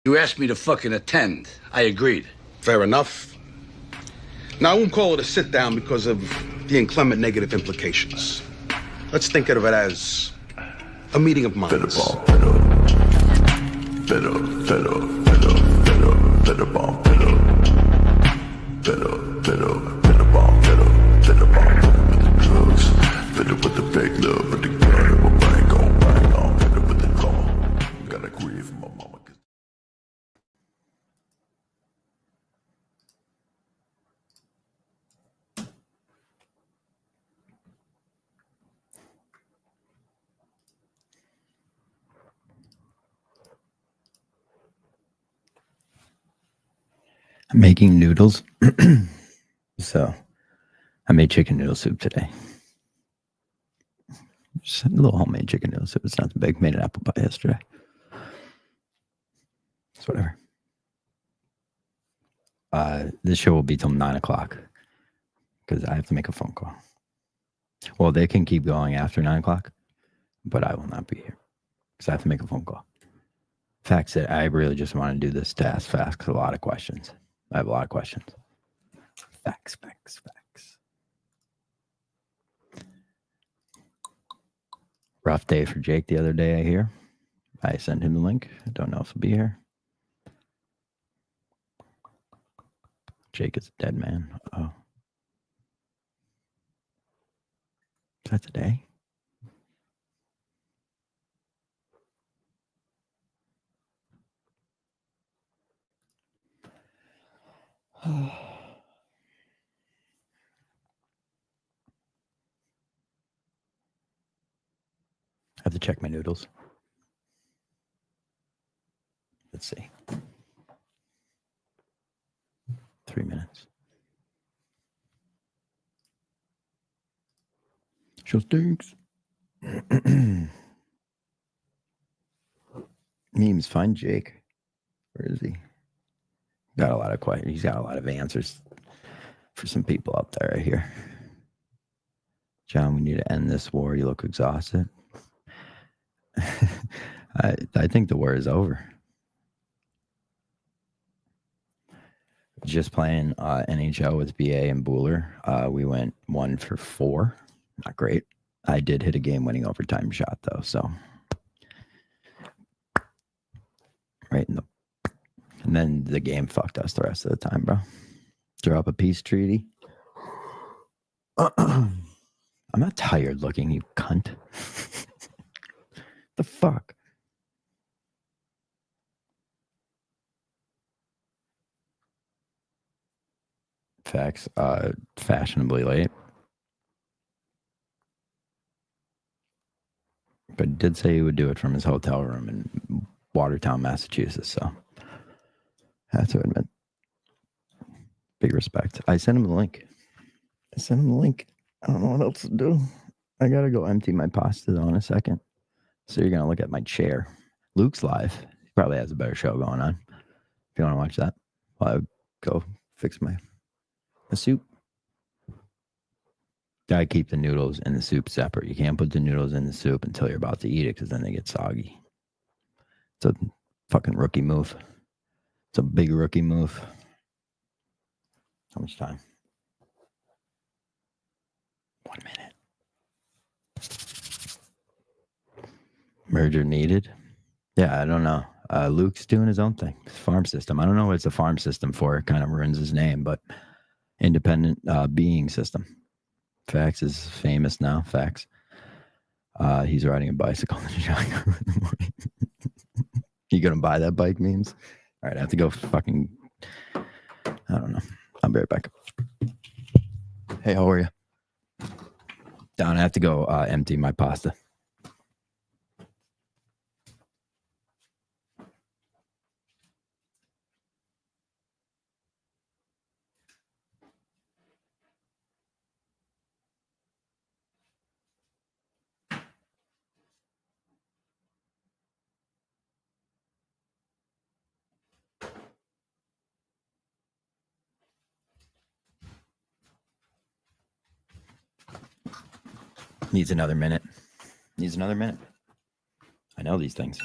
You asked me to fucking attend. I agreed. Fair enough. Now, I won't call it a sit-down because of the inclement negative implications. Let's think of it as a meeting of minds. Better with the fake love, but the gun in my brain gon' bang on. Better with the drama. Gotta grieve for my mama. I'm making noodles. So I made chicken noodle soup today. Just a little homemade chicken noodle soup. It's nothing big. Made an apple pie yesterday. It's whatever. This show will be till 9 o'clock because I have to make a phone call. Well, they can keep going after 9 o'clock, but I will not be here because I have to make a phone call. Fact that I really just want to do this task fast because a lot of questions. I have a lot of questions. Facts. Rough day for Jake the other day, I hear. I sent him the link. I don't know if he'll be here. Jake is a dead man. Oh. Is that today? I have to check my noodles. Let's see. 3 minutes. Show stinks. Memes, find Jake. Where is he? Got a lot of questions. He's got a lot of answers for some people out there, I hear. John, we need to end this war. You look exhausted. I think the war is over. Just playing NHL with BA and Bueller. We went 1 for 4. Not great. I did hit a game-winning overtime shot, though, so. Right in the... And then the game fucked us the rest of the time, bro. Draw up a peace treaty. I'm not tired looking, you cunt. The fuck? Facts. Fashionably late. But did say he would do it from his hotel room in Watertown, Massachusetts, so I have to admit. Big respect. I sent him the link. I don't know what else to do. I gotta go empty my pasta though in a second. So you're gonna look at my chair. Luke's live. He probably has a better show going on. If you want to watch that, I'll go fix my soup. Gotta keep the noodles and the soup separate. You can't put the noodles in the soup until you're about to eat it because then they get soggy. It's a fucking rookie move. It's a big rookie move. How much time? 1 minute. Merger needed. Yeah, I don't know. Luke's doing his own thing. Farm system. I don't know what it's a farm system for. It kind of ruins his name, but independent being system. Fax is famous now. Fax. He's riding a bicycle in Chicago in the morning. You gonna buy that bike memes? All right, I have to go fucking... I don't know. I'll be right back. Hey, how are you? Down, I have to go empty my pasta. Needs another minute. I know these things.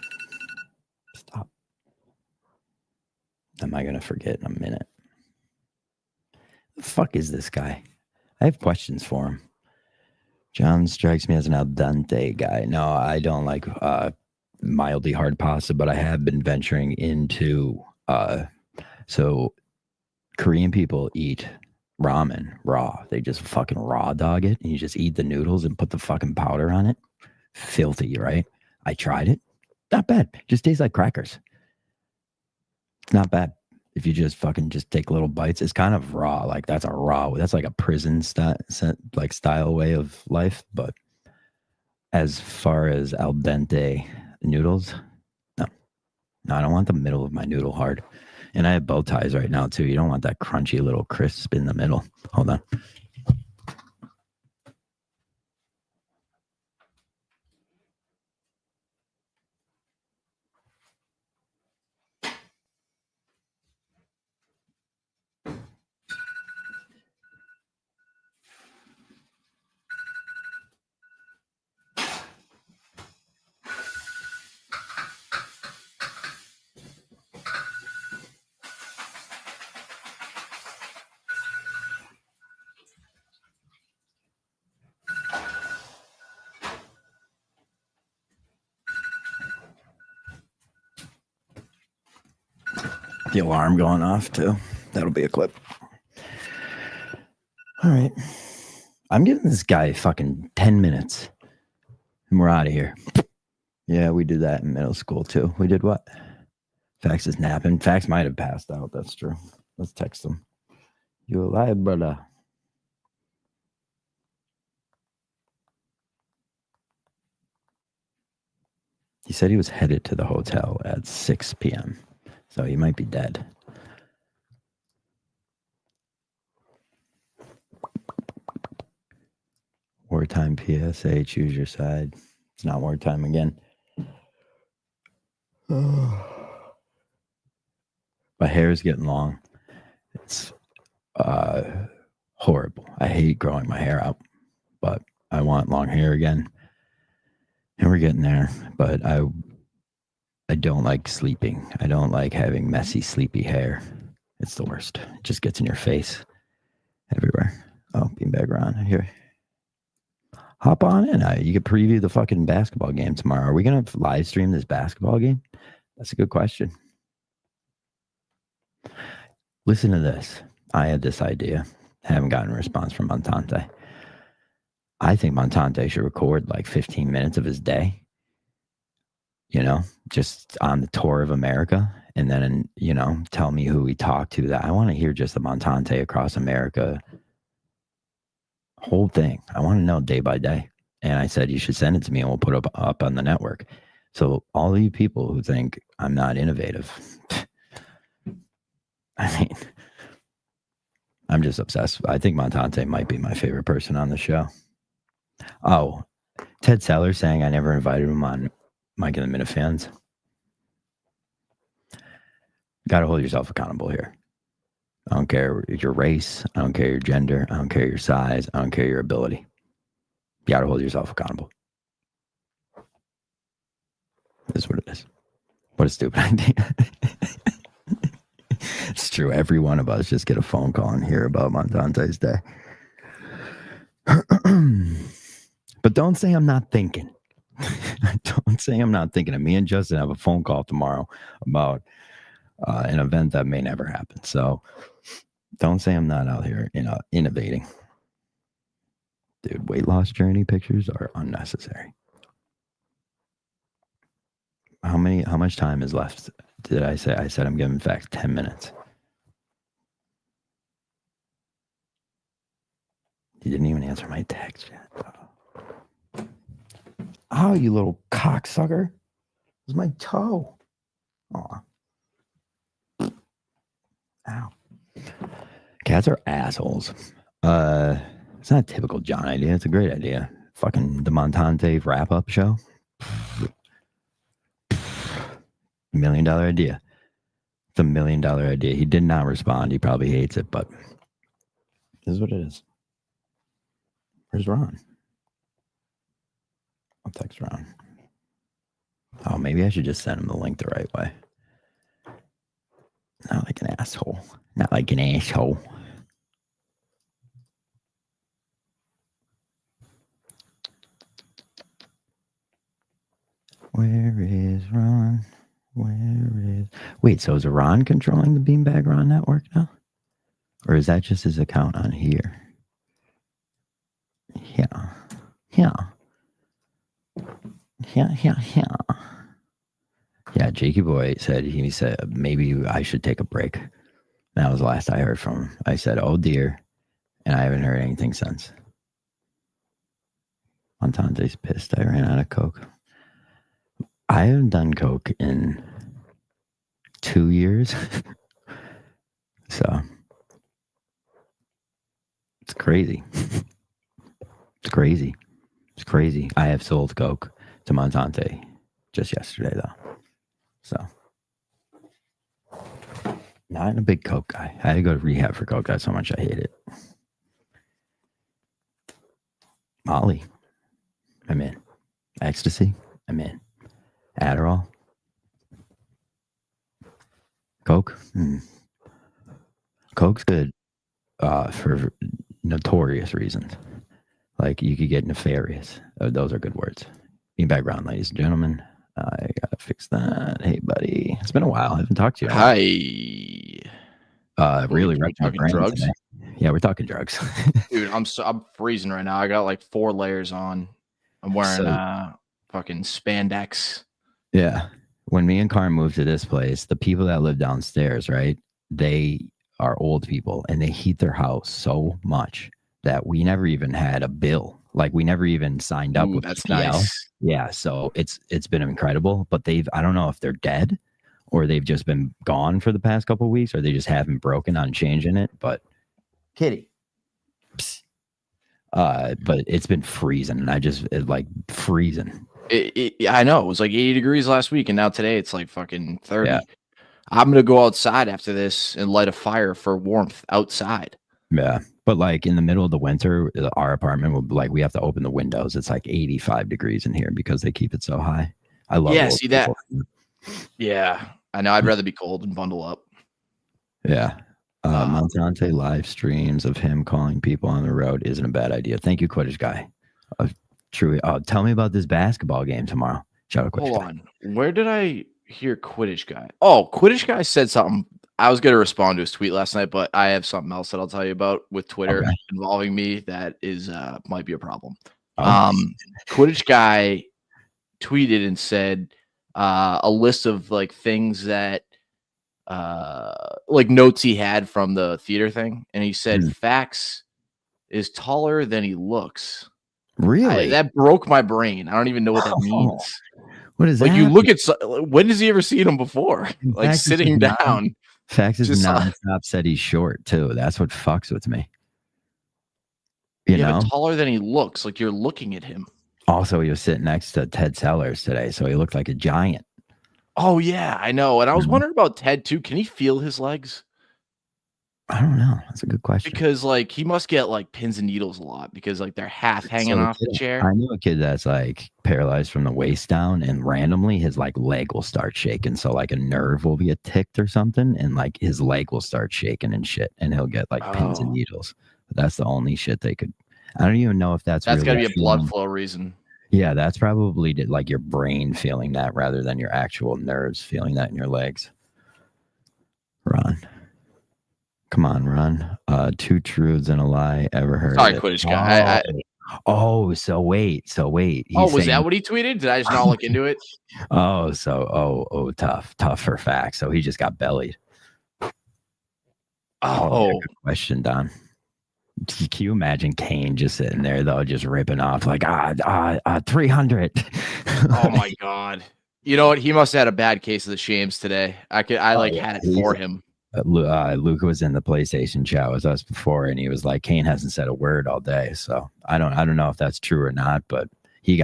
Stop. am I going to forget in a minute? The fuck is this guy? I have questions for him. John strikes me as an al dente guy. No, I don't like mildly hard pasta, but I have been venturing into so Korean people eat ramen raw. They just fucking raw dog it, and you just eat the noodles and put the fucking powder on it. Filthy, right? I tried it. Not bad. Just tastes like crackers. It's not bad. If you just fucking just take little bites, it's kind of raw. Like that's like a prison style way of life. But as far as al dente noodles, no, I don't want the middle of my noodle hard. And I have bow ties right now too. You don't want that crunchy little crisp in the middle. Hold on. The alarm going off too. That'll be a clip. All right. I'm giving this guy fucking 10 minutes and we're out of here. Yeah, we did that in middle school too. We did what? Fax is napping. Fax might have passed out. That's true. Let's text him. You alive, brother? He said he was headed to the hotel at 6 p.m. So he might be dead. Wartime PSA, choose your side. It's not wartime again. My hair is getting long. It's horrible. I hate growing my hair out, but I want long hair again. And we're getting there. But I don't like sleeping. I don't like having messy, sleepy hair. It's the worst. It just gets in your face everywhere. Oh, beanbag Ron here. Hop on in. You could preview the fucking basketball game tomorrow. Are we going to live stream this basketball game? That's a good question. Listen to this. I had this idea. I haven't gotten a response from Montante. I think Montante should record like 15 minutes of his day, just on the tour of America. And then, tell me who he talked to. That I want to hear just the Montante across America whole thing. I want to know day by day. And I said, you should send it to me and we'll put it up on the network. So all of you people who think I'm not innovative, I mean, I'm just obsessed. I think Montante might be my favorite person on the show. Oh, Ted Sellers saying I never invited him on Mike and the Minifans. Got to hold yourself accountable here. I don't care your race. I don't care your gender. I don't care your size. I don't care your ability. You got to hold yourself accountable. This is what it is. What a stupid idea. It's true. Every one of us just get a phone call and hear about Montante's day. But don't say I'm not thinking. Don't say I'm not thinking. And me and Justin have a phone call tomorrow about an event that may never happen. So don't say I'm not out here, innovating. Dude, weight loss journey pictures are unnecessary. How much time is left? Did I say? I said I'm giving Fax 10 minutes. He didn't even answer my text yet. Oh, you little cocksucker. It was my toe. Aw. Ow. Cats are assholes. It's not a typical John idea. It's a great idea. Fucking the Montante wrap-up show. $1 million idea. It's a $1 million idea. He did not respond. He probably hates it, but this is what it is. Where's Ron? I'll text Ron. Oh, maybe I should just send him the link the right way. Not like an asshole. Not like an asshole. Where is Ron? Wait, so is Ron controlling the Beanbag Ron network now? Or is that just his account on here? Yeah. Yeah, Jakey Boy said, maybe I should take a break. That was the last I heard from him. I said, oh dear. And I haven't heard anything since. Montante's pissed. I ran out of Coke. I haven't done Coke in 2 years. So it's crazy. It's crazy. I have sold Coke to Montante just yesterday, though. So not a big Coke guy. I had to go to rehab for Coke. That's how much I hate it. Molly, I'm in. Ecstasy, I'm in. Adderall, Coke. Coke's good for notorious reasons. Like you could get nefarious. Those are good words. Beanbag Ron, ladies and gentlemen. I gotta fix that. Hey, buddy. It's been a while. I haven't talked to you. Hi. Really Are we talking drugs? Today. Yeah, we're talking drugs. Dude, I'm freezing right now. I got like 4 layers on. I'm wearing fucking spandex. Yeah. When me and Karin moved to this place, the people that live downstairs, right? They are old people and they heat their house so much that we never even had a bill. Like we never even signed up with that's PPL. nice. Yeah, so it's been incredible. But I don't know if they're dead or they've just been gone for the past couple of weeks, or they just haven't broken on changing it. But Kitty. Psst. But it's been freezing, and freezing. I know. It was like 80 degrees last week, and now today it's like fucking 30. Yeah. I'm gonna go outside after this and light a fire for warmth outside. Yeah. But like in the middle of the winter, our apartment will we have to open the windows. It's like 85 degrees in here because they keep it so high. I love Yeah, see that. Yeah. I know. I'd rather be cold and bundle up. Yeah. Montante live streams of him calling people on the road isn't a bad idea. Thank you, Quidditch guy. Truly. Tell me about this basketball game tomorrow. Shout out Quidditch Hold guy. on. Where did I hear Quidditch guy? Oh, Quidditch guy said something. I was going to respond to his tweet last night, but I have something else that I'll tell you about with Twitter involving me that is might be a problem. Quidditch guy tweeted and said a list of like things that like notes he had from the theater thing, and he said Fax is taller than he looks. Really? That broke my brain. I don't even know what that means. What is that? Like you look at when has he ever seen him before? Like Fax sitting down. Fax is nonstop said he's short too. That's what fucks with me. You know, but taller than he looks. Like you're looking at him. Also, he was sitting next to Ted Sellers today, so he looked like a giant. Oh yeah, I know. And I was wondering about Ted too. Can he feel his legs? I don't know. That's a good question. Because like he must get like pins and needles a lot because like they're half hanging off the chair. I knew a kid that's like paralyzed from the waist down, and randomly his like leg will start shaking. So like a nerve will get ticked or something, and like his leg will start shaking and shit, and he'll get like pins and needles. But that's the only shit they could. I don't even know if that's really got to be a feeling. Blood flow reason. Yeah, that's probably like your brain feeling that rather than your actual nerves feeling that in your legs. Ron. Come on, Ron. 2 truths and a lie. Ever heard Sorry, of it? Quidditch guy. So wait. Was that what he tweeted? Did I just not look into it? Tough for facts. So he just got bellied. Good question, Don. Can you imagine Kane just sitting there though, just ripping off like 300? Oh my god! You know what? He must have had a bad case of the shams today. I had it for him. Luca was in the PlayStation chat with us before, and he was like, Kane hasn't said a word all day. So I don't know if that's true or not, but he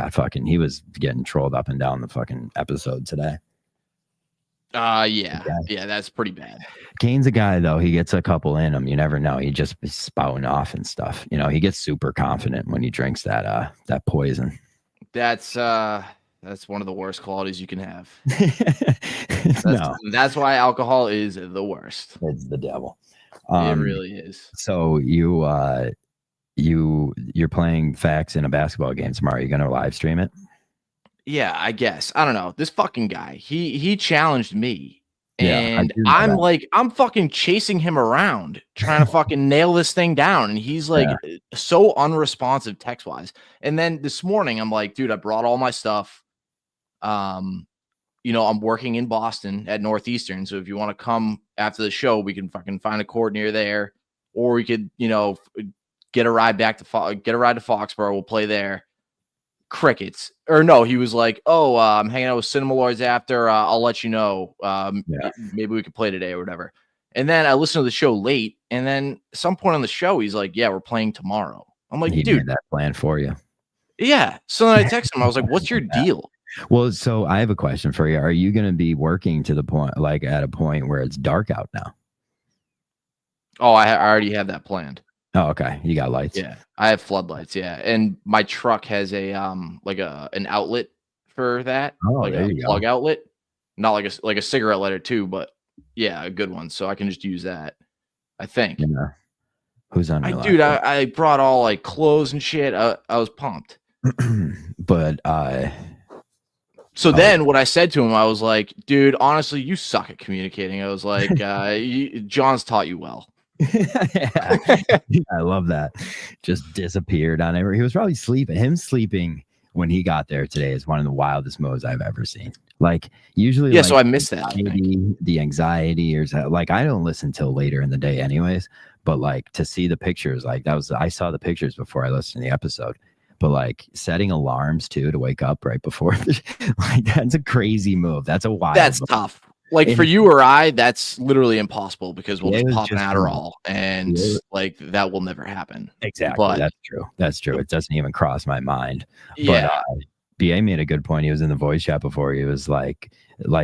was getting trolled up and down the fucking episode today. Yeah, that's pretty bad. Kane's a guy though. He gets a couple in him. You never know. He just be spouting off and stuff. You know, he gets super confident when he drinks that poison. That's That's one of the worst qualities you can have. No, That's why alcohol is the worst. it's the devil. It really is. So you're playing Facts in a basketball game tomorrow. You're gonna live stream it? Yeah, I guess. I don't know. This fucking guy, he challenged me. Yeah, I And do know I'm that. like, I'm fucking chasing him around, trying to fucking nail this thing down. And he's like so unresponsive text wise. And then this morning, I'm like, dude, I brought all my stuff. I'm working in Boston at Northeastern. So if you want to come after the show, we can fucking find a court near there. Or we could, get a ride to Foxborough. We'll play there. Crickets. Or no, he was like, oh, I'm hanging out with Cinema Lords after. I'll let you know. Maybe we could play today or whatever. And then I listened to the show late. And then at some point on the show, he's like, yeah, we're playing tomorrow. I'm like, He dude, made that plan for you. yeah. So then I texted him. I was like, what's your deal? Well, so I have a question for you. Are you going to be working to the point, like at a point where it's dark out now? Oh, I already have that planned. Oh, okay. You got lights. Yeah, I have floodlights. Yeah, and my truck has a an outlet for that, Oh, like there a you plug go. outlet, not like a cigarette lighter too, but yeah, a good one. So I can just use that. I think. Yeah. Who's on your Dude, laptop? I brought all like clothes and shit. I was pumped. But So then what I said to him, I was like, dude, honestly, you suck at communicating. I was like, John's taught you well. yeah, I love that. Just disappeared on every. He was probably sleeping. Him sleeping when he got there today is one of the wildest moves I've ever seen. Like usually, Yeah, like, so I missed that. maybe the anxiety or like I don't listen till later in the day, anyways. But like to see the pictures, like I saw the pictures before I listened to the episode. But like setting alarms too to wake up right before, like that's a crazy move. That's a wild. That's move. tough. Like for you or I, that's literally impossible because we'll Yeah, it just was pop an just Adderall and Yeah. like that will never happen. Exactly. But That's true. That's true. It doesn't even cross my mind. yeah, But BA made a good point. He was in the voice chat before. He was like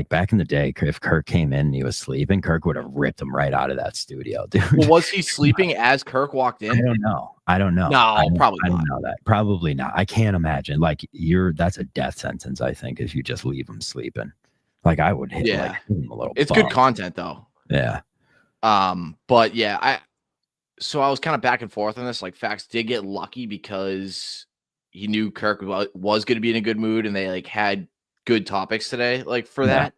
back in the day, if Kirk came in and he was sleeping, Kirk would have ripped him right out of that studio, dude. well, was he sleeping as Kirk walked I in? don't know. No, probably I not. don't know that. Probably not. I can't imagine. Like that's a death sentence, I think, if you just leave him sleeping. Like I would hit, Yeah. like, him a little. It's bump. good content though. Yeah. But yeah, I was kind of back and forth on this. Like Fax did get lucky because he knew Kirk was going to be in a good mood and they like had good topics today, like for that.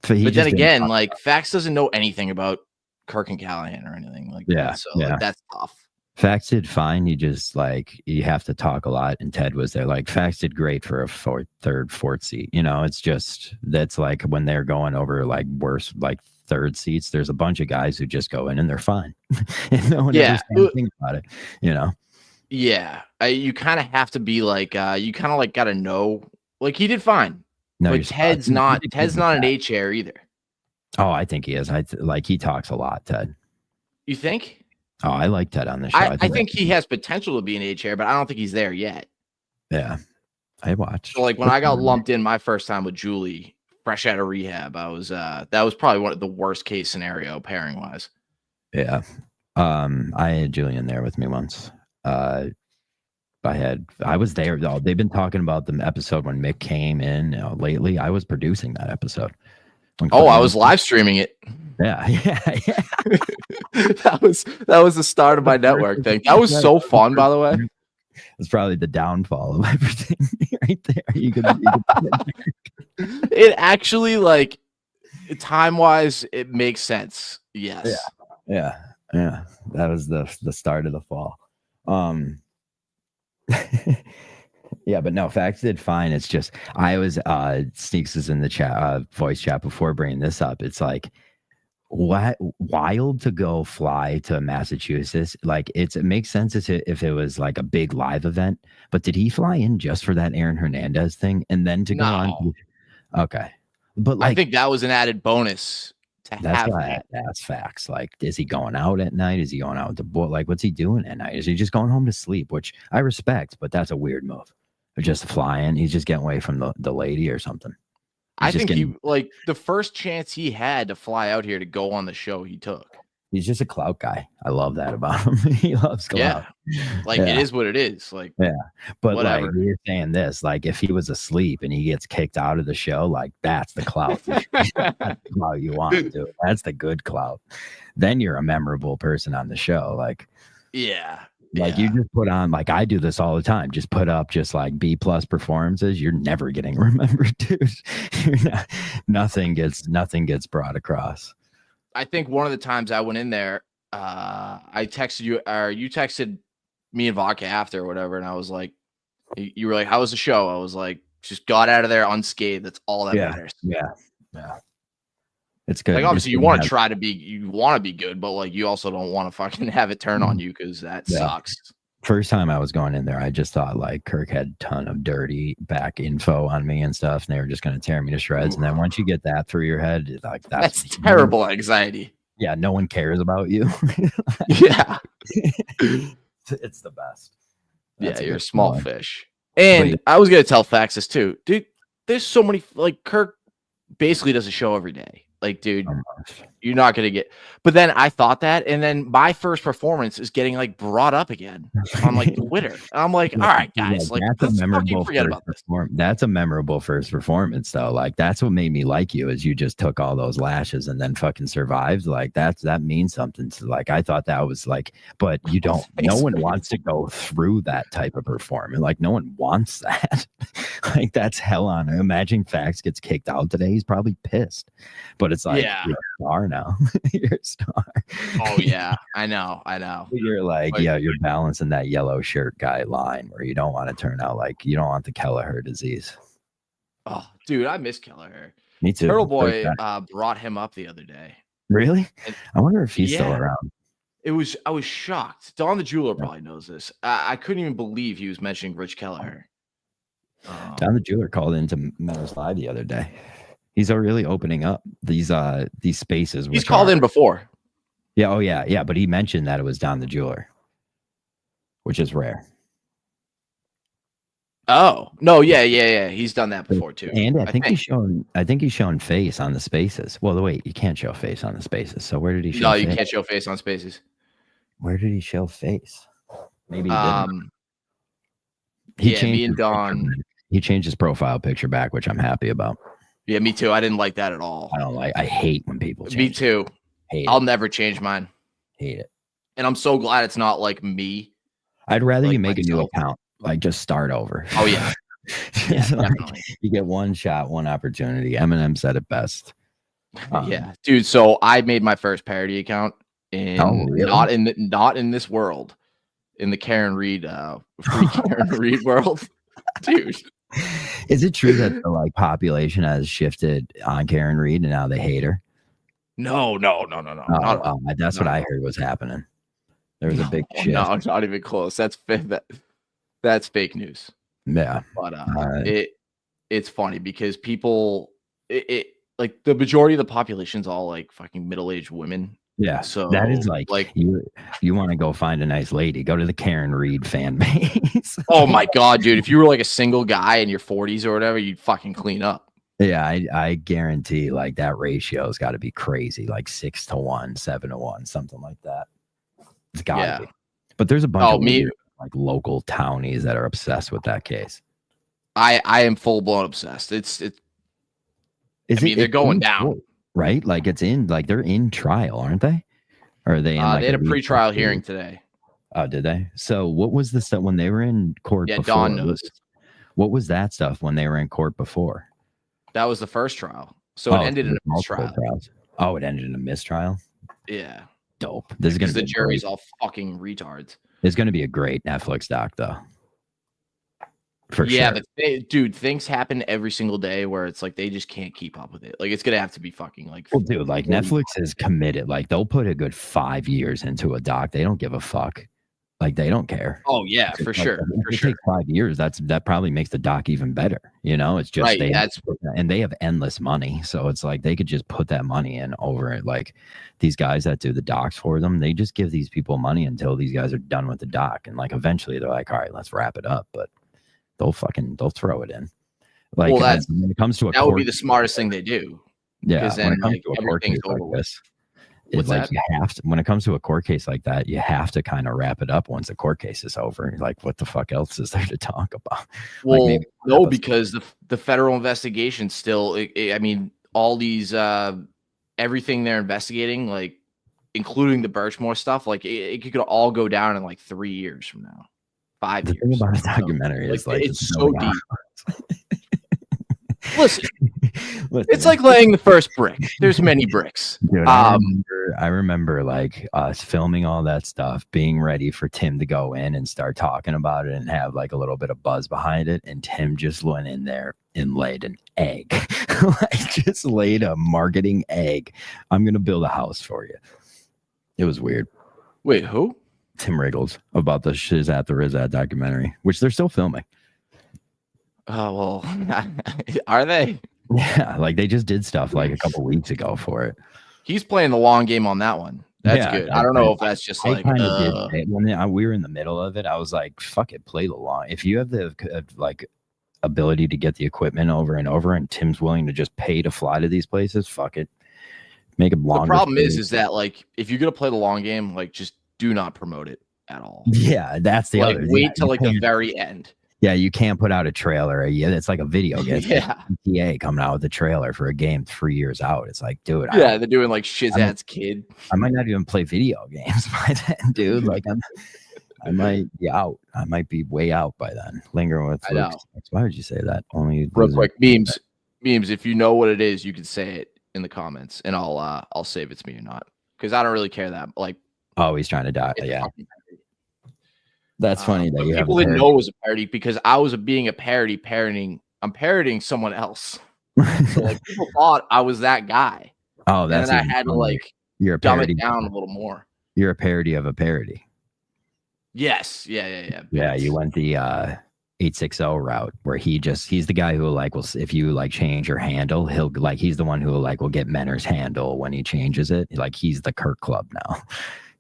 So But then again, like Fax doesn't know anything about Kirk and Callahan or anything like that. So like, that's tough. Fax did fine. You just like you have to talk a lot, and Ted was there. Like Fax did great for a fourth seat. It's just that's like when they're going over like worse like third seats. There's a bunch of guys who just go in and they're fine, and no one ever says anything about it. Yeah, you kind of have to be like you kind of like got to know. Like he did fine. No, but Ted's not an A chair either. Oh, I think he is. Like he talks a lot, Ted. You think? Oh, I like Ted on the show. I think he has potential to be an A chair, but I don't think he's there yet. Yeah, I watched. So like when I got lumped in my first time with Julie, fresh out of rehab, I was that was probably one of the worst case scenario pairing wise. Yeah, I had Julian there with me once. I was there though. They've been talking about the episode when Mick came in lately. I was producing that episode. Oh, I was live streaming it. Yeah. that was the start of my network thing. That was so fun, by the way. It's probably the downfall of everything right there. You could it actually, like, time wise, it makes sense. Yes. Yeah. That was the start of the fall. Yeah, but no, Fax did fine. It's just I was Sneaks is in the chat voice chat before bringing this up. It's like what wild to go fly to Massachusetts. Like it makes sense if it was like a big live event, but did he fly in just for that Aaron Hernandez thing and then to go on? Okay, but like I think that was an added bonus to have that. That's facts. Like, is he going out at night? Is he going out with the boy? Like, what's he doing at night? Is he just going home to sleep? Which I respect, but that's a weird move. Or just flying. He's just getting away from the lady or something. I think he like the first chance he had to fly out here to go on the show he took. He's just a clout guy. I love that about him. He loves clout. Like it is what it is. Like but whatever. like you're saying this, like if he was asleep and he gets kicked out of the show, like that's the clout. That's the clout you want, dude. That's the good clout. Then you're a memorable person on the show. Like you just put on, like I do this all the time, just put up just like B+ performances. You're never getting remembered, dude. Nothing gets brought across. I think one of the times I went in there, I texted you, or you texted me and Vodka after or whatever, and I was like, you were like, how was the show? I was like, just got out of there unscathed. That's all that matters. Yeah. It's good. Like obviously you want to be good, but like you also don't want to fucking have it turn on you because that sucks. First time I was going in there, I just thought like Kirk had a ton of dirty back info on me and stuff, and they were just going to tear me to shreds. And then once you get that through your head, like that's terrible anxiety. Yeah, no one cares about you. Yeah, it's the best. You're a small fish. And I was going to tell Fax this too, dude. There's so many, like Kirk basically does a show every day. Like, dude, you're not going to get, but then I thought that. And then my first performance is getting like brought up again on like Twitter. And I'm like, all right, guys, like that's a memorable forget about this. That's a memorable first performance though. Like that's what made me like you is you just took all those lashes and then fucking survived. Like that means something to like, I thought that was like, but you don't, no one wants to go through that type of performance. Like no one wants that. Like that's hell on. Imagine Fax gets kicked out today. He's probably pissed, but it's like, you're a star now. You're a star. Oh yeah, I know. You're like, you're balancing that yellow shirt guy line where you don't want to turn out like you don't want the Kelleher disease. Oh, dude, I miss Kelleher. Me too. Turtle Boy brought him up the other day. Really? I wonder if he's still around. I was shocked. Don the Jeweler probably knows this. I couldn't even believe he was mentioning Rich Kelleher. Don the Jeweler called into Meadows Live the other day. He's really opening up these spaces. He's called in before. Yeah. Oh yeah. But he mentioned that it was Don the Jeweler, which is rare. Oh no, yeah. He's done that before too. And I think he's shown face on the spaces. Well, wait, you can't show face on the spaces. So where did he show? No, you can't show face on spaces. Where did he show face? Maybe he didn't. Me and Don. He changed his profile picture back, which I'm happy about. Yeah, me too. I didn't like that at all. I hate when people change. Me too. I'll never change mine. Hate it. And I'm so glad it's not like me. I'd rather you make a new account. Like just start over. Oh yeah. Like, you get one shot, one opportunity. Eminem said it best. Yeah, dude. So I made my first parody account not in this world, in the Karen Reed free Karen Reed world. Dude. Is it true that the like population has shifted on Karen Reed and now they hate her? No. That's what I heard was happening. There was a big shift. No, not even close. That's fake news. Yeah. But it's funny because people like the majority of the population's all like fucking middle-aged women. Yeah. So that is like you want to go find a nice lady, go to the Karen Reed fan base. Oh my God, dude. If you were like a single guy in your 40s or whatever, you'd fucking clean up. Yeah, I guarantee like that ratio's got to be crazy, like 6-1, 7-1, something like that. It's gotta be. But there's a bunch of weird, like local townies that are obsessed with that case. I am full blown obsessed. They're going down. Right? Like they're in trial, aren't they? Or are they in they had a pre-trial hearing today. Oh, did they? So what was the stuff when they were in court before? Don knows. What was that stuff when they were in court before? That was the first trial. So it ended in a mistrial. Oh, it ended in a mistrial? Yeah. Dope. This is gonna be the jury's all fucking retards. It's gonna be a great Netflix doc though. For sure. But dude, things happen every single day where it's like they just can't keep up with it. Like it's gonna have to be fucking like. Well, dude, like Netflix is committed. Like they'll put a good 5 years into a doc. They don't give a fuck. Like they don't care. Oh yeah, for sure. For sure. Take 5 years. That probably makes the doc even better. You know, it's just and they have endless money, so it's like they could just put that money in over it. Like these guys that do the docs for them, they just give these people money until these guys are done with the doc, and like eventually they're like, all right, let's wrap it up. But they'll throw it in. Like when it comes to that would be the smartest thing they do. Yeah, then when it comes to a court case like this, What's like that? you have to, when it comes to a court case like that, you have to kind of wrap it up once the court case is over. Like, what the fuck else is there to talk about? Well, Like maybe no, because the federal investigation still. I mean, all these everything they're investigating, like including the Birchmore stuff, like it could all go down in like 3 years from now, 5 the years. thing about a documentary is like it's so really deep. Listen, it's like laying the first brick. There's many bricks. Dude, I remember like us filming all that stuff, being ready for Tim to go in and start talking about it and have like a little bit of buzz behind it. And Tim just went in there and laid an egg. Like just laid a marketing egg. I'm going to build a house for you. It was weird. Wait, who? Tim Riggles about the Shiz at the Riz at documentary, which they're still filming. Oh, well, are they? Yeah, like they just did stuff like a couple weeks ago for it. He's playing the long game on that one. That's Yeah, good. I don't know if that's just like when we were in the middle of it, I was like, fuck it, play the long. If you have the like ability to get the equipment over and over and Tim's willing to just pay to fly to these places, fuck it. Make it longer. The problem is that like if you're gonna play the long game, like just do not promote it at all. Yeah, that's the like other. wait till like the very end. Yeah, you can't put out a trailer. Yeah, it's like a video game. Yeah, GTA coming out with a trailer for a game 3 years out. It's like, dude. Yeah, they're doing like Shizad's kid. I might not even play video games by then, dude. Like I might be out. I might be way out by then. Lingering with Luke. Why would you say that? Only real quick. Memes. If you know what it is, you can say it in the comments, and I'll say if it's me or not, because I don't really care that. Like, oh, he's trying to die. Yeah. That's funny that you people didn't know it was a parody because I was being a parody I'm parodying someone else. So like people thought I was that guy. Oh, that's and then I had to like dumb it down a little more. You're a parody of a parody. Yes. Yeah. Yeah, you went the 860 route where he's the guy who like will, if you like change your handle, he'll like he's the one who will get Menner's handle when he changes it. Like he's the Kirk Club now.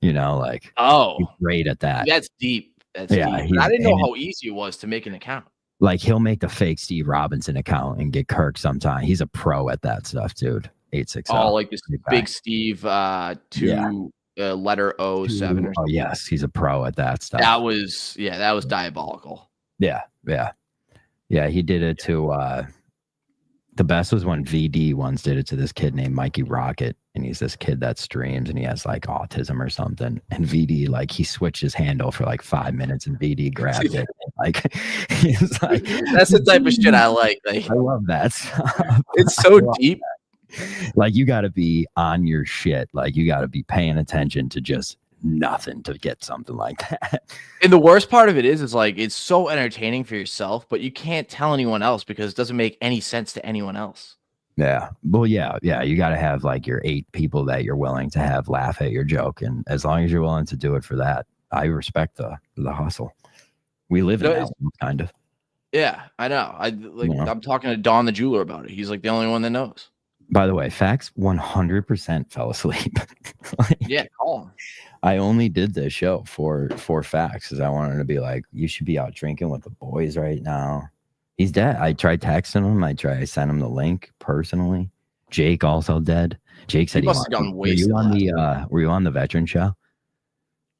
You know, like he's great at that. That's deep. That's deep. I didn't know how easy it was to make an account. Like he'll make the fake Steve Robinson account and get Kirk sometime. He's a pro at that stuff, dude. 860. Oh, like this big Steve letter 07 or something. Oh yes, he's a pro at that stuff. That was diabolical. Yeah. He did it to the best was when VD once did it to this kid named Mikey Rocket, and he's this kid that streams and he has like autism or something. And VD he switched his handle for like 5 minutes, and VD grabbed it. Like he's like, that's the type of shit I like. I love that stuff. It's so deep. Like you got to be on your shit. Like you got to be paying attention to just nothing to get something like that. And the worst part of it is like it's so entertaining for yourself, but you can't tell anyone else because it doesn't make any sense to anyone else. Yeah. Well, yeah. You got to have like your 8 people that you're willing to have laugh at your joke, and as long as you're willing to do it for that, I respect the hustle. We live in that one, kind of. Yeah, I know. I'm talking to Don the jeweler about it. He's like the only one that knows. By the way, Fax 100% fell asleep. Yeah, call him. I only did this show for Fax because I wanted to be like, you should be out drinking with the boys right now. He's dead. I tried texting him. I sent him the link personally. Jake also dead. Jake said he must have gone wasted. Were you on the veteran show?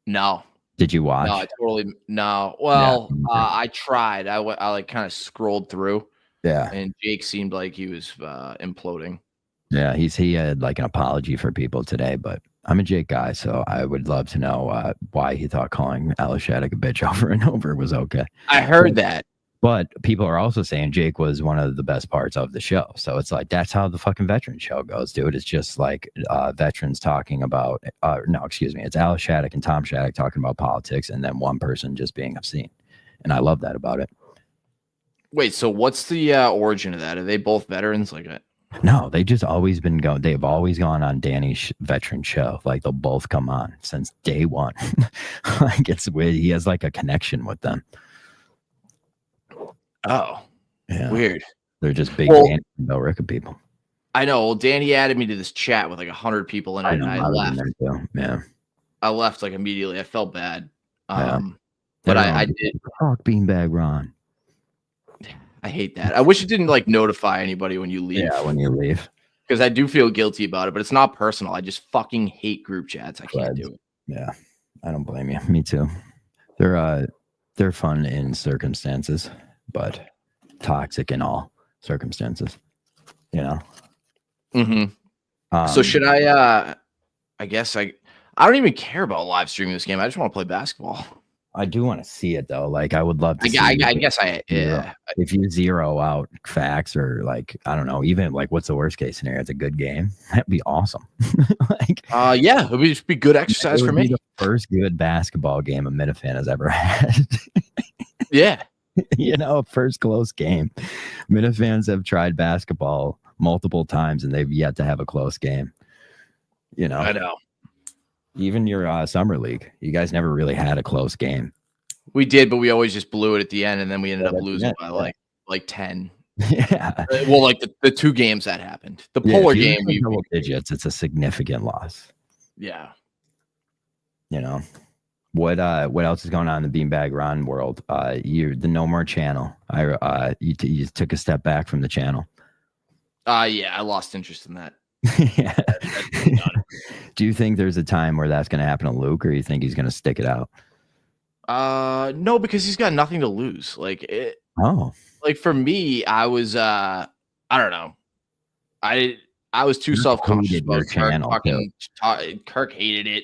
No. Did you watch? No, I totally no. Well, yeah. I tried. I like kind of scrolled through. Yeah. And Jake seemed like he was imploding. Yeah, he had like an apology for people today, but I'm a Jake guy, so I would love to know why he thought calling Alice Shattuck a bitch over and over was okay. I heard that. But people are also saying Jake was one of the best parts of the show. So it's like, that's how the fucking veteran show goes, dude. It's just like veterans talking about, it's Alice Shattuck and Tom Shattuck talking about politics, and then one person just being obscene. And I love that about it. Wait, so what's the origin of that? Are they both veterans? No, they just always been going. They've always gone on Danny's veteran show. Like they'll both come on since day one. Like it's weird. He has like a connection with them. Oh, yeah. Weird. They're just big Danny and Bill Ricca people. I know. Well, Danny added me to this chat with like 100 people in it, and I left. Yeah, I left like immediately. I felt bad. Yeah. But I did. Fuck Beanbag Ron. I hate that. I wish it didn't like notify anybody when you leave. Yeah, when you leave. because I do feel guilty about it, but it's not personal. I just fucking hate group chats. I can't do it. Yeah, I don't blame you. Me too. They're fun in circumstances, but toxic in all circumstances. You know. Mm-hmm. So should I guess I don't even care about live streaming this game. I just want to play basketball. I do want to see it though. Like I would love to. I guess if you zero out facts or like I don't know, even like what's the worst case scenario? It's a good game. That'd be awesome. Yeah, it would just be good exercise for me. The first good basketball game a Minifan has ever had. Yeah. You know, first close game. Minifans have tried basketball multiple times and they've yet to have a close game. You know, I know. Even your summer league, you guys never really had a close game. We did, but we always just blew it at the end, and then we ended up losing by like 10. Yeah. Well, like the 2 games that happened. The Polar game, we double digits. It's a significant loss. Yeah. You know what else is going on in the Beanbag Ron world? The No More channel. You took a step back from the channel. Yeah, I lost interest in that. Yeah. Do you think there's a time where that's going to happen to Luke, or you think he's going to stick it out? No, because he's got nothing to lose. Like for me, I was I don't know. I was too self-conscious about Kirk. Kirk hated it.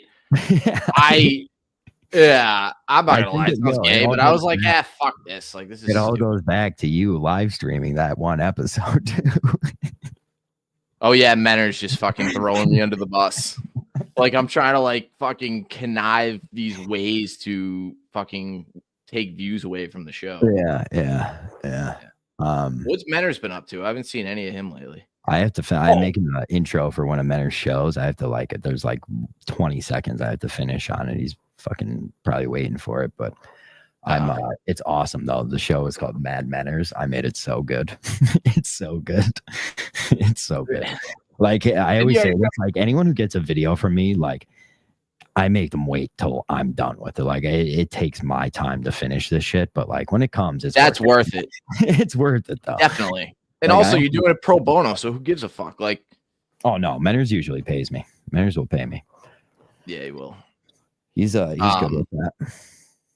I'm not gonna lie, it sounds gay, but I was like, fuck this. Like this is. It all goes back to you live streaming that one episode too. Oh yeah, Menner's just fucking throwing me under the bus. Like I'm trying to like fucking connive these ways to fucking take views away from the show. Yeah. What's Menner's been up to? I haven't seen any of him lately. I have to. I'm making an intro for one of Menner's shows. I have to like it. There's like 20 seconds I have to finish on it. He's fucking probably waiting for it, but it's awesome though. The show is called Mad Menners. I made it so good. It's so good. It's so good. Like I always say, like anyone who gets a video from me, like I make them wait till I'm done with it. Like it takes my time to finish this shit, but like when it comes, that's worth it. It's worth it though. Definitely. And like, also, you're doing it pro bono, so who gives a fuck? Like, oh no, Menners usually pays me. Menners will pay me. Yeah, he will. He's good with that.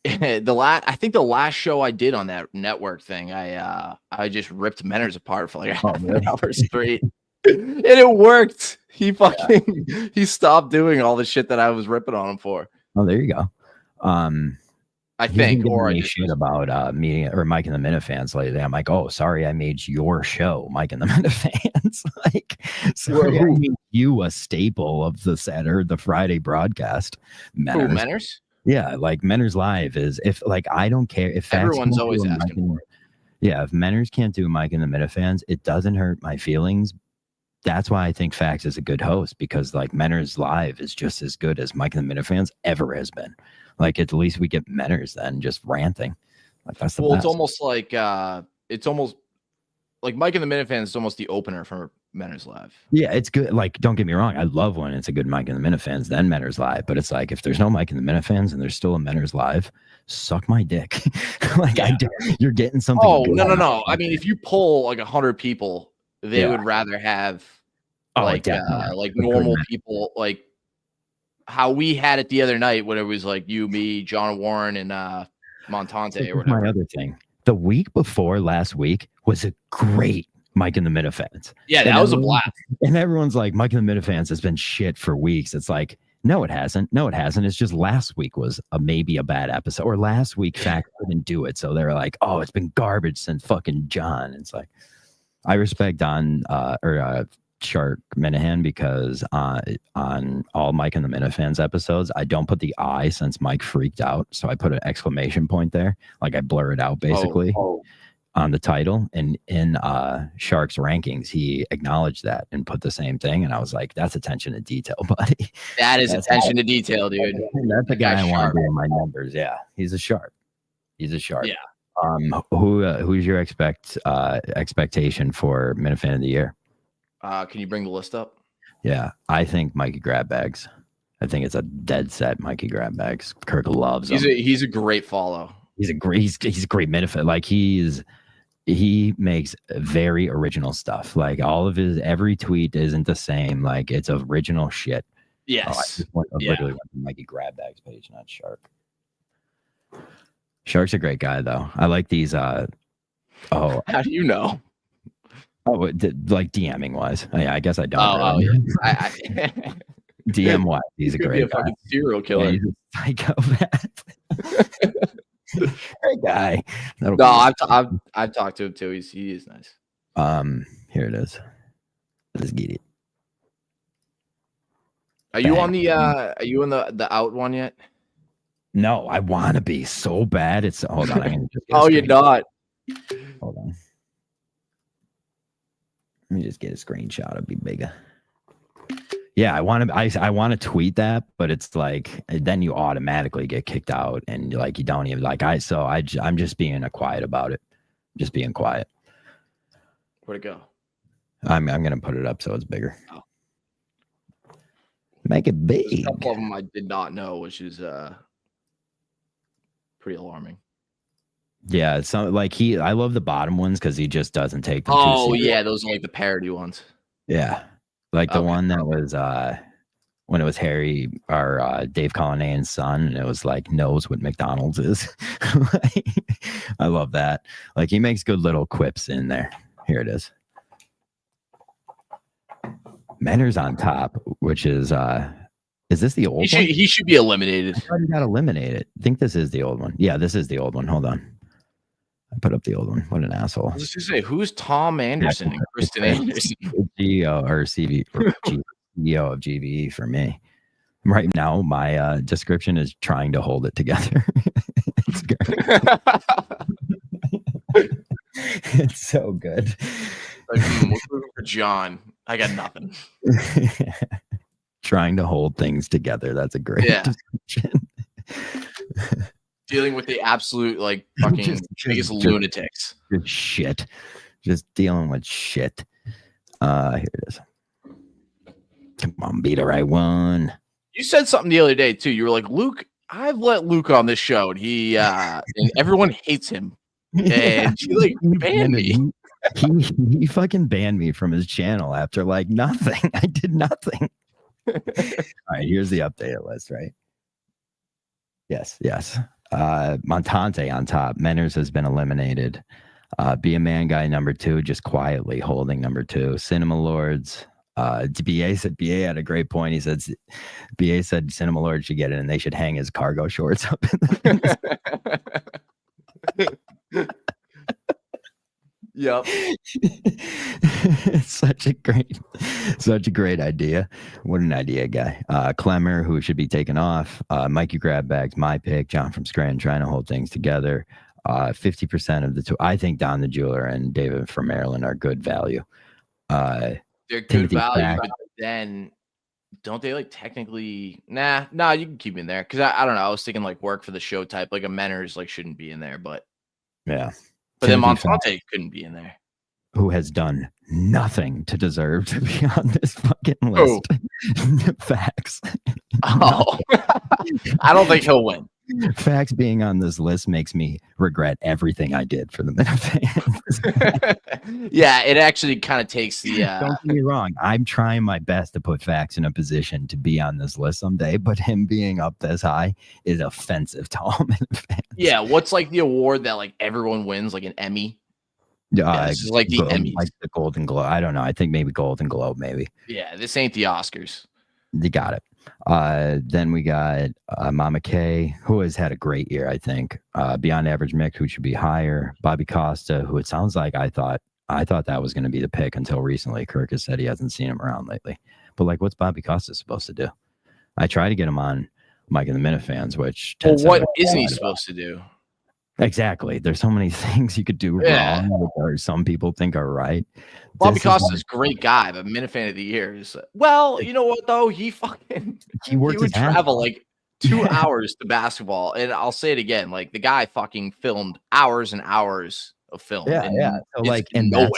I think the last show I did on that network thing, I just ripped Menners apart for like an hour straight, and it worked. He he stopped doing all the shit that I was ripping on him for. Oh, there you go. I think, or I shit about meeting or Mike and the Minifans lately. I'm like, oh, sorry, I made your show, Mike and the Minifans. Like, sorry, I made you a staple of the the Friday broadcast. Menners? Yeah, like Menners Live is if like I don't care if everyone's always asking for it. Yeah, if Menners can't do Mike and the Minifans, it doesn't hurt my feelings. That's why I think Fax is a good host, because like Menners Live is just as good as Mike and the Minifans ever has been. Like at least we get Menners then just ranting. Like that's the best. It's almost like Mike and the Minifans is almost the opener for Menners Live. Yeah, it's good. Like, don't get me wrong, I love when it's a good Mike and the Minifans, then Menners Live. But it's like if there's no Mike and the Minifans and there's still a Menners Live, suck my dick. Like you're getting something. Oh no. I mean, if you poll like 100 people, they would rather have like normal people, like how we had it the other night when it was like you, me, John Warren, and Montante or whatever. My other thing, the week before last week was a great Mike and the Minifans. Yeah, that was a blast. And everyone's like, Mike and the Minifans has been shit for weeks. It's like, no, it hasn't. No, it hasn't. It's just last week was maybe a bad episode, or last week Fact didn't do it. So they're like, oh, it's been garbage since fucking John. It's like, I respect Don Shark Minahan because on all Mike and the Minifans episodes, I don't put the I since Mike freaked out. So I put an exclamation point there. Like I blur it out basically on the title. And in Shark's rankings, he acknowledged that and put the same thing. And I was like, that's attention to detail, buddy. That's attention to detail, dude. That's the guy I want to do in my numbers. Yeah. He's a shark. He's a shark. Yeah. Who's your expectation for Minifan of the Year? Can you bring the list up? Yeah, I think Mikey Grabbags. I think it's a dead set Mikey Grabbags. Kirk loves him. He's a great follow. He's a great Minifan. Like he makes very original stuff. Like all of his every tweet isn't the same. Like it's original shit. Yes. I literally went to Mikey Grabbags page, not Shark. Shark's a great guy though. I like these. How do you know? Like DMing wise. Yeah, I guess I don't. Yeah. DM wise, he's a Could great be a guy. fucking serial killer. Yeah, he's a psychopath. Great guy. No, I've talked to him too. He is nice. Here it is. Let's get it. Are you on the out one yet? No, I want to be so bad. It's hold on. I'm just you're not. Hold on. Let me just get a screenshot. It'll be bigger. Yeah, I want to tweet that, but it's like then you automatically get kicked out, and like you don't even like I'm just being quiet about it. Just being quiet. Where'd it go? I'm gonna put it up so it's bigger. Oh. Make it big. There's a couple of them I did not know, which is pretty alarming. Yeah, it's like I love the bottom ones because he just doesn't take them. Oh yeah, those are like the parody ones. Yeah, like the one that was when it was Harry or Dave Collinane's son, and it was like knows what McDonald's is. I love that. Like he makes good little quips in there. Here it is. Menner's on top, which is this the old one? He should be eliminated. I already got eliminated. I think this is the old one. Yeah, this is the old one. Hold on. I put up the old one. What an asshole. I was just gonna say, who's Tom Anderson and Kristen Anderson? CEO or CV or CEO of GVE for me. Right now, my description is trying to hold it together. It's great. It's so good. Like, we're for John. I got nothing. Trying to hold things together. That's a great description. Dealing with the absolute like fucking biggest lunatics. Just shit. Just dealing with shit. Here it is. Come on, be the right one. You said something the other day too. You were like, Luke, I've let Luke on this show, and he and everyone hates him. And he like banned me. He fucking banned me from his channel after like nothing. I did nothing. All right, here's the updated list, right? Yes. Montante on top. Menners has been eliminated. Be a Man Guy number 2, just quietly holding number 2. Cinema Lords. BA had a great point. He said BA said Cinema Lord should get it and they should hang his cargo shorts up in the Yep. Such a great idea. What an idea, guy. Clemmer, who should be taken off. Mikey Grabbags, my pick. John from Scranton trying to hold things together. 50% of the two. I think Don the Jeweler and David from Maryland are good value. They're good value, but then don't they like technically? Nah, you can keep me in there because I don't know. I was thinking like work for the show type, like a Menners like shouldn't be in there, but yeah. But then Montante couldn't be in there. Who has done nothing to deserve to be on this fucking list. Facts. Oh, I don't think he'll win. Facts being on this list makes me regret everything I did for the Minifans. Yeah, it actually kind of takes the. Don't get me wrong. I'm trying my best to put Facts in a position to be on this list someday, but him being up this high is offensive to all Minifans. Yeah, what's like the award that like everyone wins, like an Emmy? This is like the Emmys. Like the Golden Globe. I don't know. I think maybe Golden Globe, maybe. Yeah, this ain't the Oscars. You got it. Then we got Mama K, who has had a great year, I think. Beyond Average Mick, who should be higher. Bobby Costa, who it sounds like I thought that was going to be the pick until recently. Kirk has said he hasn't seen him around lately. But like, what's Bobby Costa supposed to do? I try to get him on Mike and the Minifans, which what isn't he supposed to do? Exactly. There's so many things you could do wrong, or some people think are right. Bobby Costa's a great guy, but Minifan of the Year is well, you know what though? He would travel like 2 hours to basketball, and I'll say it again, like the guy fucking filmed hours and hours of film. Yeah. So like, and nowhere.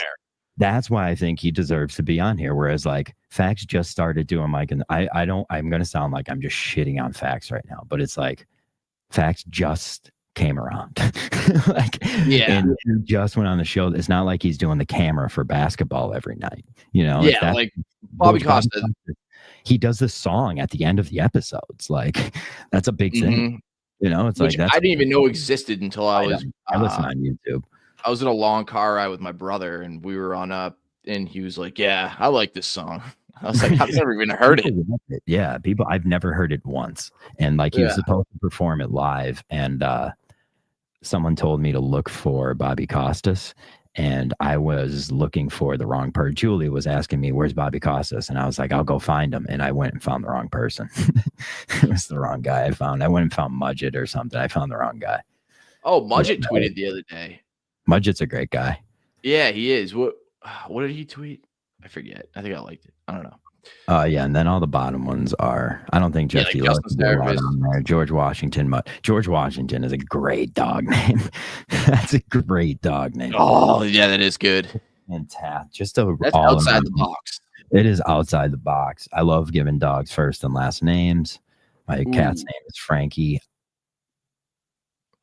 That's why I think he deserves to be on here. Whereas like Facts just started doing Mike, and I'm gonna sound like I'm just shitting on Facts right now, but it's like Facts just came around. Like, Yeah. and he just went on the show. It's not like he's doing the camera for basketball every night. Yeah, like Bobby Costa. He does this song at the end of the episodes. Like, that's a big thing. It's Which like that's I didn't even know existed until I was I listen on YouTube. I was in a long car ride with my brother, and we were on and he was like, "Yeah, I like this song." I was like, "I've never even heard it." Yeah, I've never heard it once. And like he was supposed to perform it live, and someone told me to look for Bobby Costas, and I was looking for the wrong person. Julie was asking me, "Where's Bobby Costas?" And I was like, "I'll go find him." And I went and found the wrong person. It was the wrong guy I found. I went and found Mudgett or something. I found the wrong guy. Oh, Mudgett tweeted the other day. Mudgett's a great guy. Yeah, he is. What did he tweet? I forget. I think I liked it. I don't know. Yeah, and then all the bottom ones are. I don't think Jeff on there. George Washington. George Washington is a great dog name. That's a great dog name. Oh yeah, that is good. Fantastic. Just that's outside the box. It is outside the box. I love giving dogs first and last names. My cat's name is Frankie.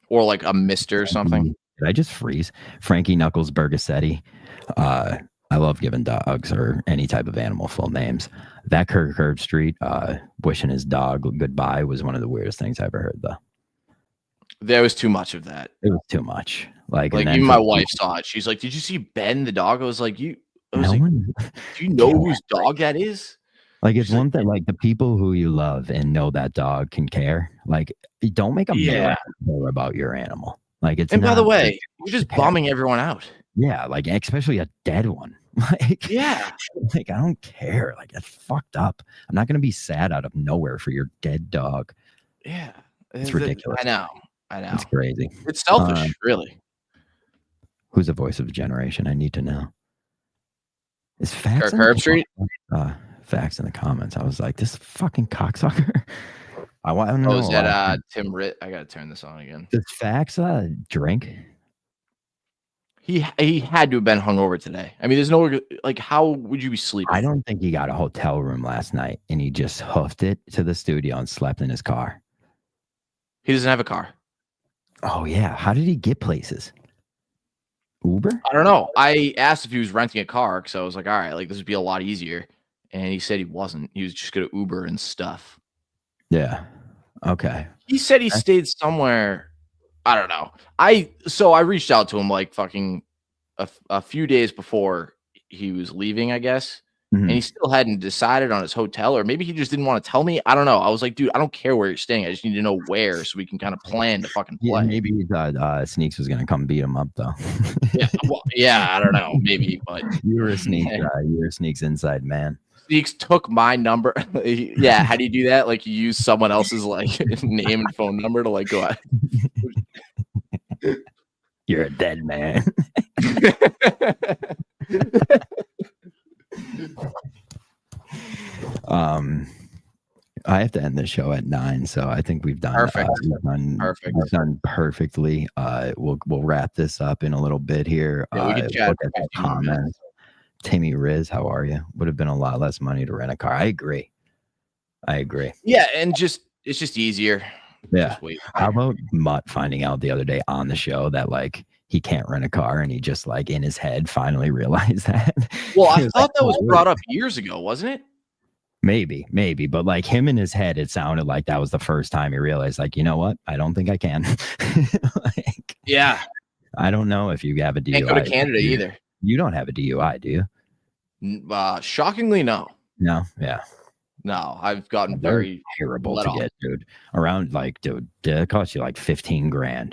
Or like a Mister or something. Did I just freeze? Frankie Knuckles Bergasetti. I love giving dogs or any type of animal full names. That Kirk Herbstreit wishing his dog goodbye was one of the weirdest things I ever heard, though. There was too much of that. It was too much. Like even my wife saw it. She's like, "Did you see Ben the dog?" I was like, "Do you know whose dog that is?" Like, it's one thing, like the people who you love and know that dog can care. Like, don't make them care about your animal. Like, it's. And by the way, you're just bumming everyone out. Yeah, like especially a dead one. Like, like I don't care. Like, that's fucked up. I'm not gonna be sad out of nowhere for your dead dog. Yeah, it's ridiculous. I know. It's crazy. It's selfish, really. Who's the voice of a generation? I need to know. Is Fax Kirk Herbstreit? Fax in the comments. I was like, this fucking cocksucker. I want to know. Oh, is that Tim Ritt? I gotta turn this on again. Does Fax drink? He had to have been hungover today. I mean, there's no like, how would you be sleeping? I don't think he got a hotel room last night and he just hoofed it to the studio and slept in his car. He doesn't have a car. Oh yeah, how did he get places? Uber? I don't know. I asked if he was renting a car because I was like, all right, like this would be a lot easier. And he said he wasn't. He was just gonna Uber and stuff. Yeah. Okay. He said he stayed somewhere. I don't know. I reached out to him like fucking a few days before he was leaving, I guess. Mm-hmm. And he still hadn't decided on his hotel, or maybe he just didn't want to tell me. I don't know. I was like, dude, I don't care where you're staying. I just need to know where so we can kind of plan to fucking play. Yeah, maybe he thought Sneaks was gonna come beat him up though. Yeah, I don't know. Maybe, but you were a Sneaks. You were a Sneaks inside man. Sneaks took my number. Yeah, how do you do that? Like you use someone else's like name and phone number to like go out. You're a dead man. I have to end the show at 9, so I think we've done perfect. We've done perfectly. We'll wrap this up in a little bit here. Yeah, we can chat. Look at the comments. Timmy Riz, how are you? Would have been a lot less money to rent a car. I agree. Yeah, and it's just easier. Yeah. Just wait. How about Mutt finding out the other day on the show that like he can't rent a car, and he just like in his head finally realized that. Well, I thought that was brought up years ago, wasn't it? Maybe, but like him in his head, it sounded like that was the first time he realized, like, you know what? I don't think I can. Like, yeah. I don't know if you have a DUI. Can't go to Canada either. You don't have a DUI, do you? Shockingly, no. No, yeah. No, I've gotten very terrible to get, dude. Around like, dude, it costs you like $15,000.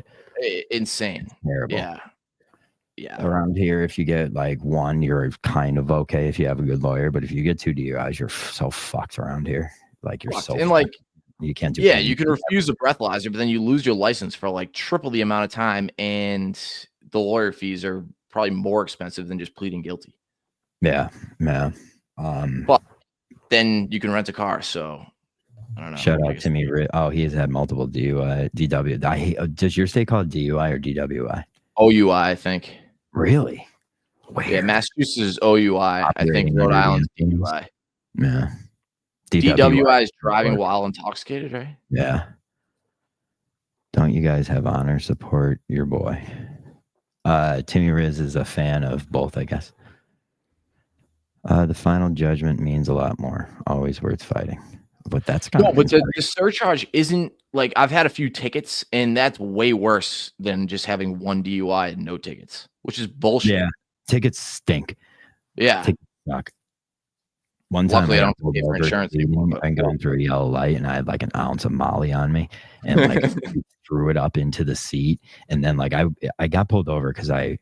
Insane. Terrible. Yeah. Around here, if you get like one, you're kind of okay if you have a good lawyer. But if you get 2 DUIs, you're so fucked around here. Like you're so and like you can't do. Yeah, you can refuse a breathalyzer, but then you lose your license for like triple the amount of time, and the lawyer fees are probably more expensive than just pleading guilty. Yeah. But then you can rent a car. So I don't know. Shout out to me. Oh, he has had multiple DW. Does your state call it DUI or DWI? OUI, I think. Really? Where? Yeah, Massachusetts is OUI. I think Rhode Island's DUI. Yeah. DWI is driving while intoxicated, right? Yeah. Don't you guys have honor? Support your boy. Timmy Riz is a fan of both, I guess. The final judgment means a lot more. Always worth fighting. But that's kind No, of but the surcharge isn't like I've had a few tickets, and that's way worse than just having one DUI and no tickets, which is bullshit. Yeah, tickets stink. Yeah. Tickets suck. One time Luckily, I I don't have to pay for insurance anymore. I'm going through a yellow light, and I had like an ounce of Molly on me, and like threw it up into the seat, and then like I got pulled over because I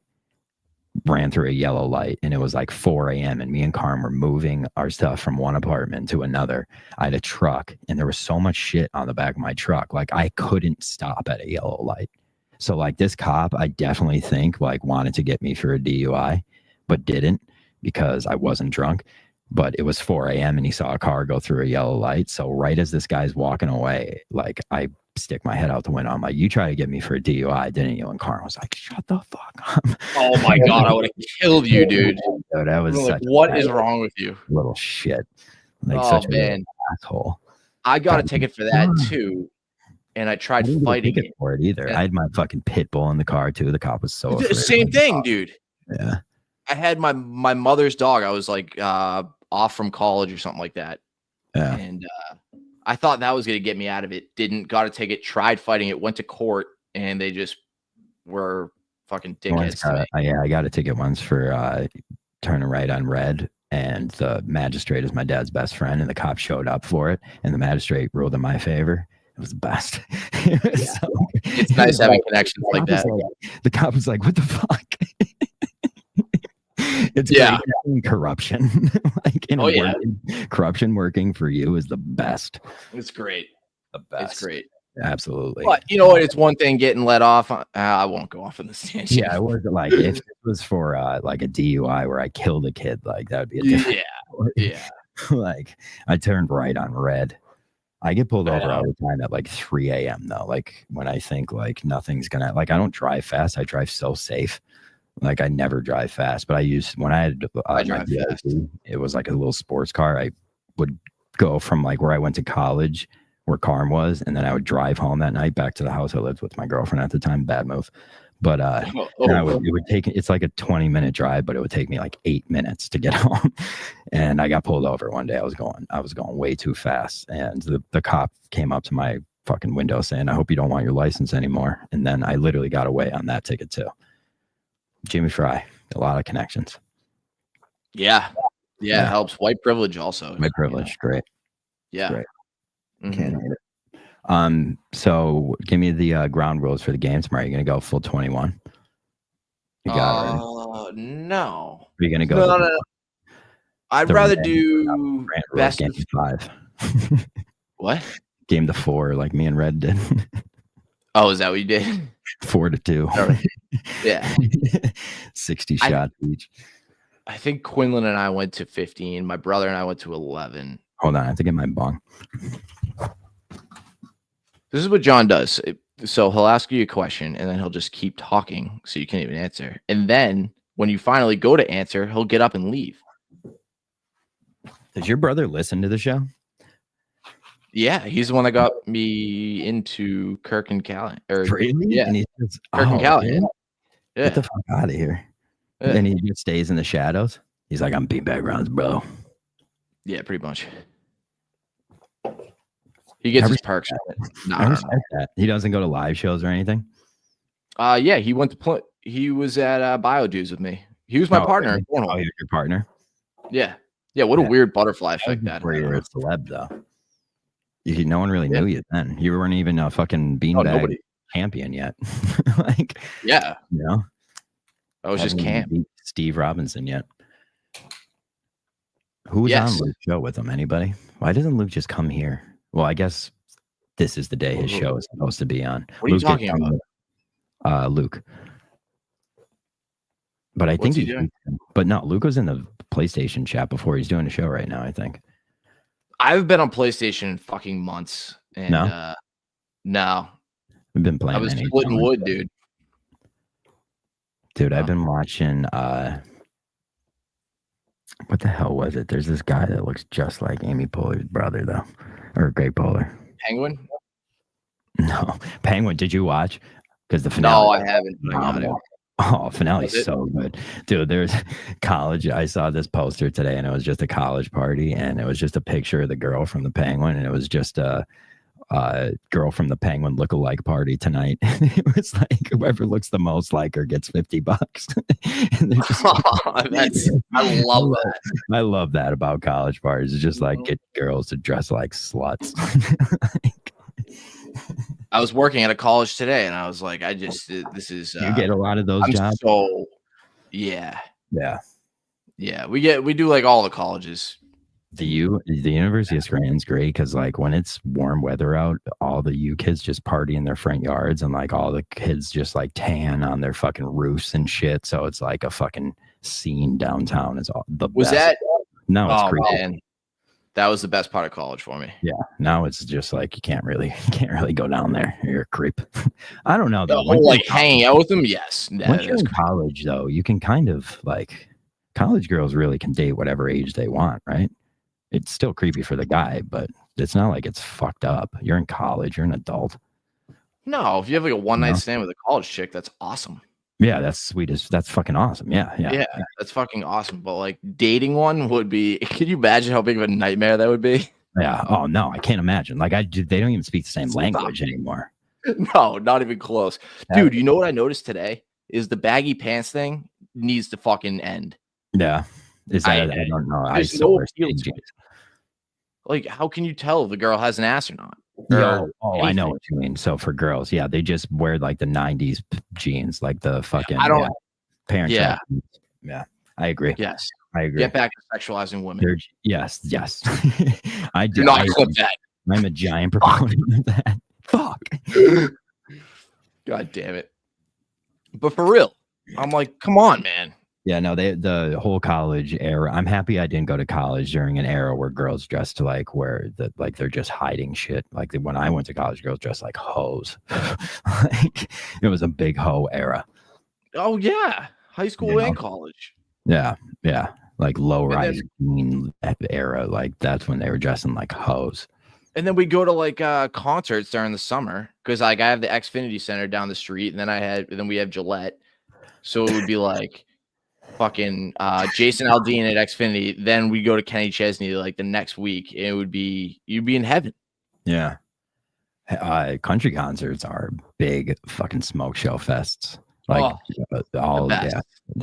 ran through a yellow light, and it was like 4 a.m. and me and Carm were moving our stuff from one apartment to another. I had a truck, and there was so much shit on the back of my truck, like I couldn't stop at a yellow light. So like this cop, I definitely think like wanted to get me for a DUI, but didn't because I wasn't drunk. But it was 4 a.m. and he saw a car go through a yellow light. So right as this guy's walking away, like I stick my head out the window. I'm like, you try to get me for a DUI, didn't you? And Carl was like, shut the fuck up. Oh my God, I would have killed you, dude. So that was like, what is wrong with you? Little shit. Like oh, such man. a asshole. I got a ticket for that too. And I tried fighting it for it either. Yeah. I had my fucking pit bull in the car too. The cop was so afraid. Same thing, dude. Yeah. I had my mother's dog. I was like off from college or something like that. Yeah. And I thought that was going to get me out of it. Didn't. Got a ticket, tried fighting it, went to court, and they just were fucking dickheads to me. I got a ticket once for turning right on red, and the magistrate is my dad's best friend, and the cop showed up for it, and the magistrate ruled in my favor. It was the best. It's nice having connections like that. The cop was like, what the fuck? It's corruption. Like corruption working for you is the best. It's great. The best. It's great. Absolutely. But you know what? It's one thing getting let off. I won't go off in the stand. Yeah, it was like if it was for like a DUI where I killed a kid, like that would be a different story. Yeah. Like I turned right on red. I get pulled over all the time at like 3 a.m. though. Like when I think like nothing's gonna like I don't drive fast. I drive so safe. Like I never drive fast, but when I had I drive fast. It was like a little sports car. I would go from like where I went to college, where Carm was, and then I would drive home that night back to the house I lived with my girlfriend at the time. Bad move, but it would take. It's like a 20-minute drive, but it would take me like 8 minutes to get home. And I got pulled over one day. I was going way too fast, and the cop came up to my fucking window saying, "I hope you don't want your license anymore." And then I literally got away on that ticket too. Jimmy Fry, a lot of connections. Yeah. It helps. White privilege also. White privilege, great. Yeah. Great. Mm-hmm. Can't hate it. So give me the ground rules for the game tomorrow. You're gonna go full 21. You got it. No. Are you gonna go? No. I'd rather do best game 5. What? Game to 4, like me and Red did. Oh, is that what you did? 4-2. Yeah. 60 shots each. I think Quinlan and I went to 15. My brother and I went to 11. Hold on, I have to get my bong. This is what John does. So he'll ask you a question, and then he'll just keep talking so you can't even answer. And then when you finally go to answer, he'll get up and leave. Does your brother listen to the show? Yeah, he's the one that got me into Kirk and Callan. Really? Yeah, and he says, Kirk and Callan. Yeah. Yeah. Get the fuck out of here. Yeah. And he just stays in the shadows. He's like, I'm beatback rounds, bro. Yeah, pretty much. He gets his perks. I respect that. He doesn't go to live shows or anything. Yeah, he went to play. He was at BioJuice with me. He was my partner. Oh, you're your partner. Yeah. What a weird butterfly effect that. Where you're a celeb though. No one really knew you then. You weren't even a fucking beanbag champion yet. Like, yeah, I was just camp. Steve Robinson yet. Who was on Luke's show with him? Anybody? Why doesn't Luke just come here? Well, I guess this is the day his show is supposed to be on. What are you talking about? Luke. But I think Luke was in the PlayStation chat before. He's doing a show right now, I think. I've been on PlayStation in fucking months. And no. We've been playing. I was splitting wood, dude. Dude, I've been watching what the hell was it? There's this guy that looks just like Amy Poehler's brother, though. Or Great Poehler. Penguin? No, Penguin. Did you watch? Because the finale. No, I haven't. I got it. Oh, finale's Was it? so good, dude. There's college. I saw this poster today, and it was just a college party, and it was just a picture of the girl from the Penguin, and it was just a girl from the Penguin look-alike party tonight. It was like whoever looks the most like her gets $50. And they're just I love that. I love that about college parties. It's just like get girls to dress like sluts. I was working at a college today, and I was like, this is. You get a lot of those jobs. So, yeah. Yeah. We do like all the colleges. The University of Scranton's great because like when it's warm weather out, all the U kids just party in their front yards, and like all the kids just like tan on their fucking roofs and shit. So it's like a fucking scene downtown. It's all the Was best. that? No, it's great. Man. That was the best part of college for me. Yeah. Now it's just like you can't really go down there. You're a creep. I don't know though. Like hanging out with them, yes. Once you're in college though, you can kind of like college girls really can date whatever age they want, right? It's still creepy for the guy, but it's not like it's fucked up. You're in college. You're an adult. No, if you have like a one-night stand with a college chick, that's awesome. Yeah, that's sweet. That's fucking awesome. Yeah, that's fucking awesome. But like dating one would be. Can you imagine how big of a nightmare that would be? Yeah. Oh no, I can't imagine. Like they don't even speak the same language anymore. No, not even close, dude. You know what I noticed today is the baggy pants thing needs to fucking end. Yeah. Is that I don't know. I no like, how can you tell if the girl has an ass or not? I know what you mean. So for girls, yeah, they just wear like the 90s jeans, like the fucking parent. Yeah. Yeah, I agree. Yes. I agree. Get back to sexualizing women. Yes. I do. Do not clip that. I'm a giant proponent of that. Fuck. God damn it. But for real, I'm like, come on, man. Yeah, no, the whole college era. I'm happy I didn't go to college during an era where girls dressed like they're just hiding shit. Like when I went to college, girls dressed like hoes. Like it was a big hoe era. Oh yeah, high school and college. Yeah, like low rise era. Like that's when they were dressing like hoes. And then we go to like concerts during the summer because like I have the Xfinity Center down the street, and then we have Gillette, so it would be like. Fucking Jason Aldean at Xfinity. Then we go to Kenny Chesney like the next week. You'd be in heaven. Yeah. Country concerts are big fucking smoke show fests. Like they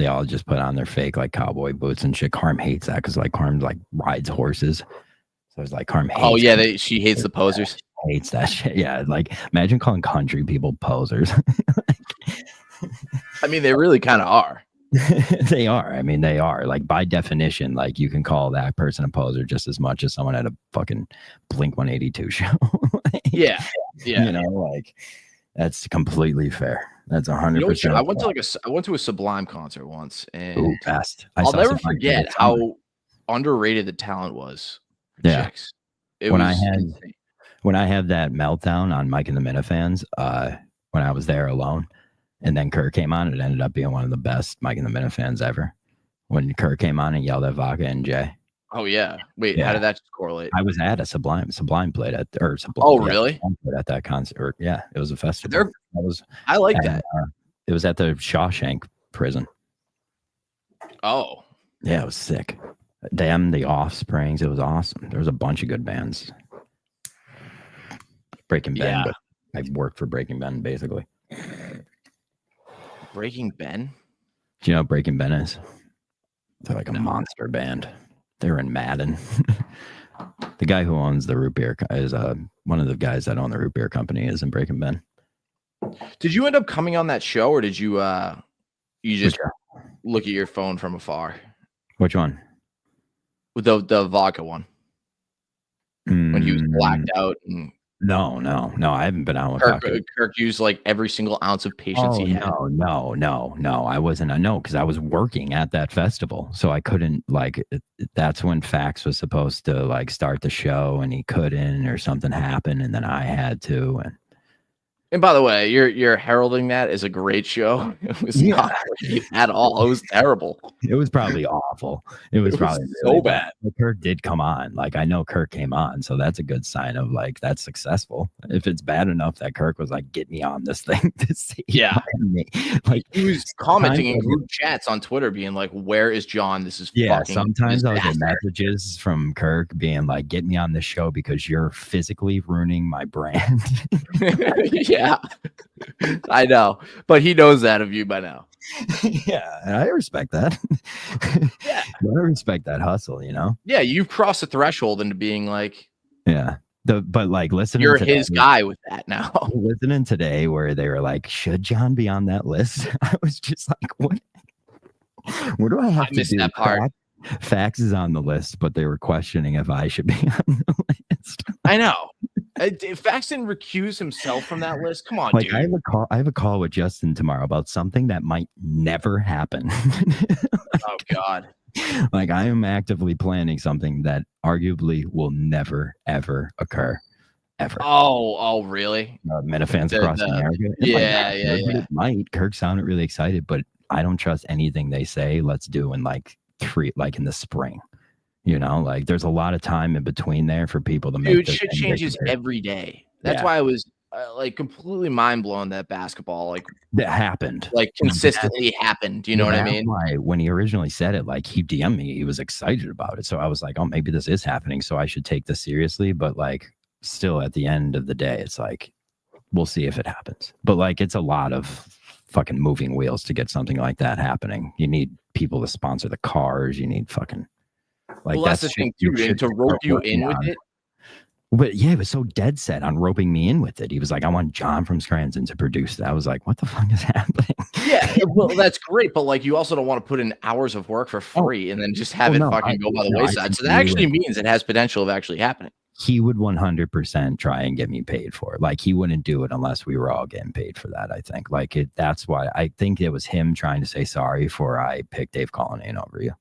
all just put on their fake like cowboy boots and shit. Carm hates that because like Carm like rides horses. So it's like Carm hates. Oh yeah, she hates the posers. Hates that shit. Yeah, like imagine calling country people posers. I mean, they really kind of are. They are. I mean, they are. Like by definition, like you can call that person a poser just as much as someone at a fucking Blink 182 show. Yeah. You know, like that's completely fair. That's 100%. I went to a Sublime concert once, and I'll never forget how underrated the talent was. Yeah. Chicks. When I had that meltdown on Mike and the Minifans, when I was there alone. And then Kurt came on. It ended up being one of the best Mike and the Minifans ever. When Kurt came on and yelled at Vodka and Jay. Oh yeah. Wait, how did that just correlate? I was at a Sublime. Sublime played at Sublime. Oh really? Played at that concert. Yeah, it was a festival. I like that. It was at the Shawshank prison. Oh. Yeah, it was sick. Them, the Offsprings. It was awesome. There was a bunch of good bands. Breaking Ben. But I worked for Breaking Ben basically. Breaking Ben? Do you know what Breaking Ben is? They're like a monster band. They were in Madden. The guy who owns the root beer is one of the guys that own the root beer company is in Breaking Ben. Did you end up coming on that show, or did you just look at your phone from afar? Which one? With the vodka one. When he was blacked out and No, I haven't been on with Kirk used like every single ounce of patience he had. No, I wasn't. Because I was working at that festival, so I couldn't like. That's when Fax was supposed to like start the show, and he couldn't, or something happened, and then I had to. And And by the way, you're heralding that as a great show. It was not great at all. It was terrible. It was probably awful. It was probably so really bad. But Kirk did come on. Like, I know Kirk came on, so that's a good sign of like that's successful. If it's bad enough that Kirk was like, "Get me on this thing," to see me. Like He was commenting in group chats on Twitter, being like, "Where is John? This is fucking Sometimes I'll get disaster." messages from Kirk being like, "Get me on this show because you're physically ruining my brand." Yeah, I know, but he knows that of you by now. Yeah, and I respect that. Yeah, I respect that hustle. You know. yeah, you've crossed the threshold into being like, Yeah. But like listening, you're today, his guy with that now. listening today, where they were like, "Should John be on that list?" I was just like, "What? What do I have to missed do?" that part. Fax is on the list, but they were questioning if I should be on the list. I know. Fax didn't recuse himself from that list. Come on, Like dude. I have a call with Justin tomorrow about something that might never happen. Oh God. Like I am actively planning something that arguably will never ever occur. Ever. Oh, really? Metafans across America. Yeah. It might. Kirk sounded really excited, but I don't trust anything they say. Let's do in like in the spring. You know, like there's a lot of time in between there for people to make. Dude, shit changes every day. That's why I was like completely mind blown that basketball like that happened, like consistently happened. Do you know what I mean? Why when he originally said it, like he DM'd me, he was excited about it. So I was like, oh, maybe this is happening. So I should take this seriously. But like, still, at the end of the day, it's like we'll see if it happens. But like, it's a lot of fucking moving wheels to get something like that happening. You need people to sponsor the cars. You need fucking. Like well, that's the thing too, and to rope you in with it. But yeah, it was so dead set on roping me in with it. He was like, I want John from Scranton to produce that. I was like, what the fuck is happening? Yeah, well, that's great, but like you also don't want to put in hours of work for free and then just have it fucking go by the wayside. So that actually means it has potential of actually happening. He would 100% try and get me paid for it. Like he wouldn't do it unless we were all getting paid for that. I think like it. That's why I think it was him trying to say sorry for I picked Dave Cullinane over you.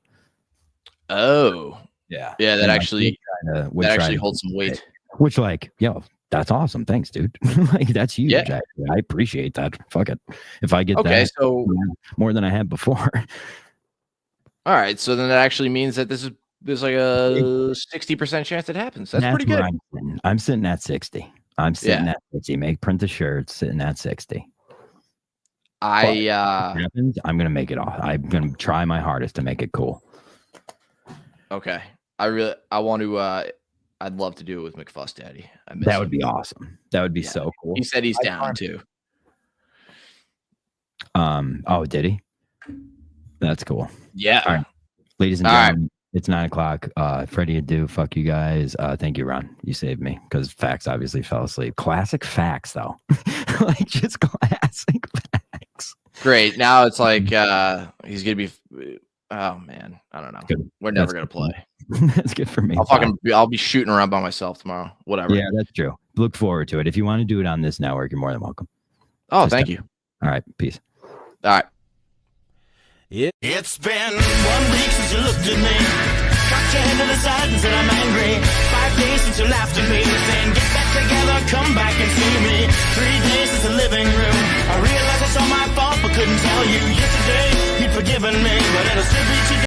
Oh, yeah. That actually holds some weight. Which, like, yo, that's awesome. Thanks, dude. Like, that's huge. Yeah. I appreciate that. Fuck it. If I get so more than I had before. All right. So then that actually means that there's like a 60% chance it happens. That's pretty good. I'm sitting at 60. I'm sitting at 60. Print the shirts, sitting at 60. Happens, I'm gonna make it off. I'm gonna try my hardest to make it cool. Okay. I want to I'd love to do it with McFuss Daddy. That would be awesome. That would be so cool. He said he's down too. Oh, did he? That's cool. Yeah. All right. Ladies and gentlemen, it's 9:00. Freddie Adu, fuck you guys. Thank you, Ron. You saved me because Fax obviously fell asleep. Classic Fax though. Like just classic Fax. Great. Now it's like he's gonna be oh man, I don't know. We're never gonna play. That's good for me. I'll be shooting around by myself tomorrow. Whatever. Yeah, that's true. Look forward to it. If you want to do it on this network, you're more than welcome. Oh, thank you. All right, peace. All right. It's been 1 week since you looked at me. Cocked your head to the side and said I'm angry. 5 days since you laughed at me, saying get back together, come back and see me. 3 days since the living room. I realized it's all my fault, but couldn't tell you. Yesterday you'd forgiven me, but it'll still be too